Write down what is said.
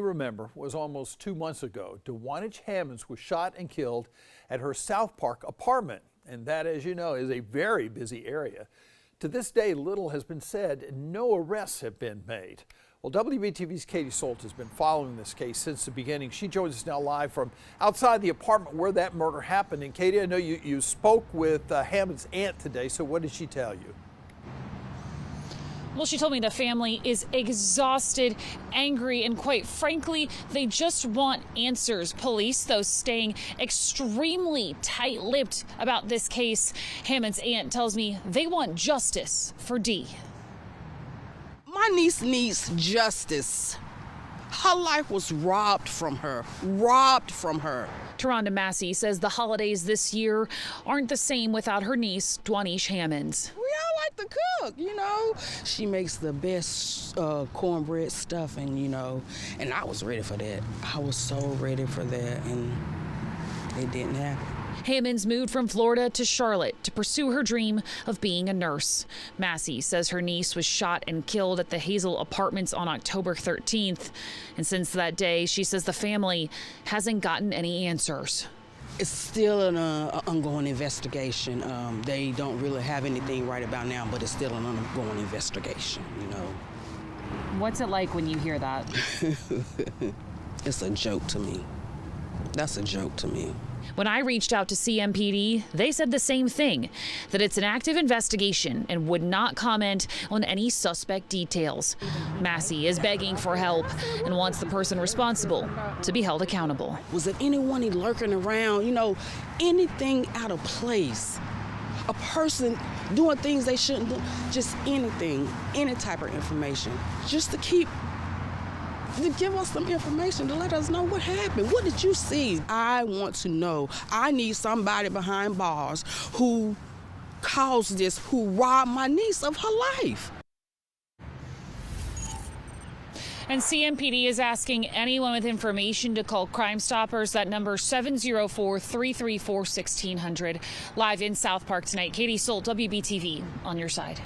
Remember was almost 2 months ago. DeWanich Hammonds was shot and killed at her SouthPark apartment, and that, as you know, is a very busy area. To this day, little has been said and no arrests have been made. Well, WBTV's Katie Solt has been following this case since the beginning. She joins us now live from outside the apartment where that murder happened. And Katie, I know you spoke with Hammond's aunt today, so what did she tell you? Well, she told me the family is exhausted, angry, and quite frankly, they just want answers. Police, though, staying extremely tight-lipped about this case. Hammond's aunt tells me they want justice for Dee. My niece needs justice. Her life was robbed from her. Taronda Massey says the holidays this year aren't the same without her niece, DeWanich Hammonds. We all like to cook, you know. She makes the best cornbread stuffing, you know, and I was ready for that. I was so ready for that, and it didn't happen. Hammonds moved from Florida to Charlotte to pursue her dream of being a nurse. Massey says her niece was shot and killed at the Hazel Apartments on October 13th. And since that day, she says the family hasn't gotten any answers. It's still an ongoing investigation. They don't really have anything right about now, but it's still an ongoing investigation, you know. What's it like when you hear that? It's a joke to me. That's a joke to me. When I reached out to CMPD, they said the same thing, that it's an active investigation and would not comment on any suspect details. Massey is begging for help and wants the person responsible to be held accountable. Was it anyone lurking around, you know, anything out of place? A person doing things they shouldn't do, just anything, any type of information, just to give us some information to let us know what happened. What did you see? I want to know. I need somebody behind bars who caused this, who robbed my niece of her life. And CMPD is asking anyone with information to call Crime Stoppers. That number 704-334-1600. Live in South Park tonight, Katie Solt, WBTV, on your side.